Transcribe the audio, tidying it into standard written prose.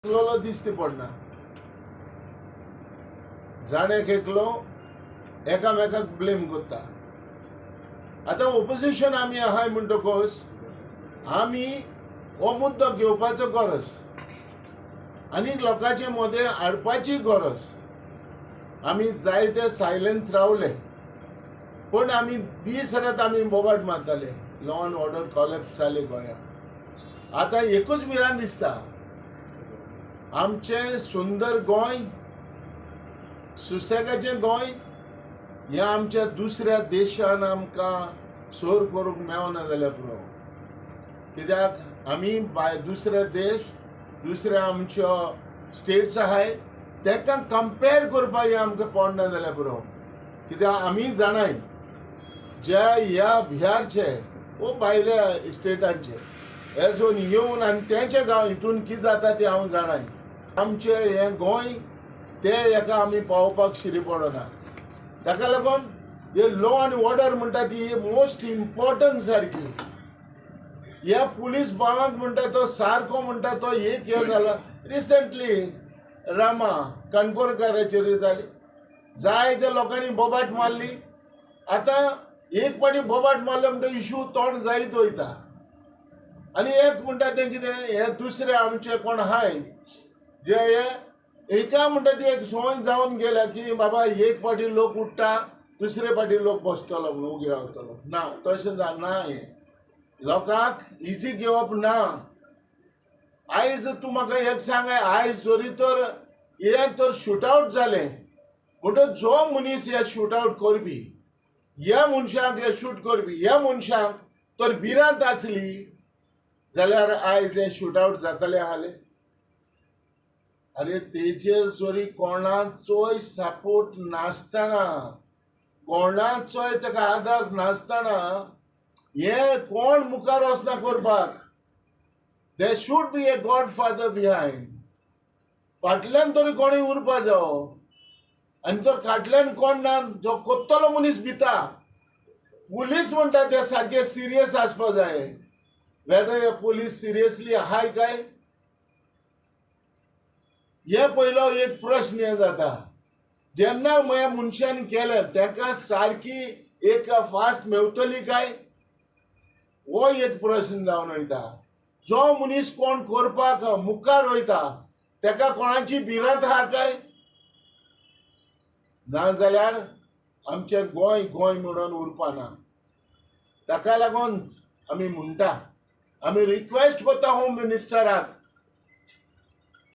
दिसती पडना जाणेक एकलो एकामेकाक ब्लेम करता. आता ओपोजिशन आमी आहाय म्हणटकोच आमी हो मुद्दो घेवपाचो गरज आनी लोकांचे मदें हाडपाची गरज. आमी जायते सायलेंस रावले पण आमी दीस रात आमी बोबाट मारताले. लॉ अँड ऑर्डर कॉलेप्स जाले गोंयांत. आतां एकूच भिरांत दिसता आमचे सुंदर गोंय, सुसेगाचें गोंय हें आमच्या दुसऱ्या देशान आमकां सोर करूंक मेळना जाल्यार पुरो. कित्याक आमी दुसरे देश दुसऱ्या आमच्यो स्टेट्स आहाय तेका कंपेर करपाक आमकां पडना जाल्यार पुरो. कित्याक आमी जाणाय जे ह्या बिहारचे वो भायल्या स्टेटांचे एजून येवन आनी तेंचे गांव हितून कितें जाता तें हांव जाणाय. आमचे हें गोंय ते हेका आमी पावोवपाक शिरी पडना. ताका लागून हे लॉ आनी ऑर्डर म्हणटा ती मोस्ट इम्पॉर्टंट सारकी. ह्या पुलीस भावाक म्हणटा तो सारको म्हणटा तो एक हे जाला रिसंटली रामा काणकोणकाराचेर जाली. जायते लोकांनी बोबाट मारली. आतां एक पाटी बोबाट मारले म्हणटा इशू तोंड जायत वयता आनी एक म्हणटा तें कितें हे दुसरे आमचे कोण आहाय जे हे एका म्हणटा ती एक सोय जावन गेल्या की बाबा एक पाटी लोक उठटा दुसरे पाटी लोक बसतलो म्हणून उगी रावतलो. ना तशें ना. हें लोकांक इजी घेवप ना. आयज तूं म्हाका एक सांगाय आयज जरी तर हे तर शूटआवट जालें म्हणटच जो मनीस हे शूटआवट करपी ह्या मनशाक हे शूट करपी ह्या मनशाक तर भिरांत आसली जाल्यार आयज हे शूटआवट जाताले आसले. अरे तेजेर जरी कोणाचोय सपोर्ट नासतना कोणाचोय ताका आदार नासतना हे कोण मुखार वचना करपाक. They should be a god father behind. फाटल्यान तरी कोणूय उरपा जावो आनी तर फाटल्यान कोण ना जो कोत्तलो मनीस भिता. पुलीस म्हणटा ते सारखे सिरियस आसपा जाय. वेदर हे पुलीस सिरियसली आहाय काय हे पयलो एक प्रश्न हे जाता. जेन्ना ह्या मनशान केलें तेका सारकी एक फास्ट मेवतली काय हो एक प्रश्न जावन वयता. जो मनीस कोण करपाक मुखार वयता तेका कोणाची भिरांत आहा काय ना जाल्यार आमचें गोंय गोंय म्हणून उरपाना. ताका लागून आमी म्हणटा आमी रिक्वेस्ट करता होम मिनिस्टराक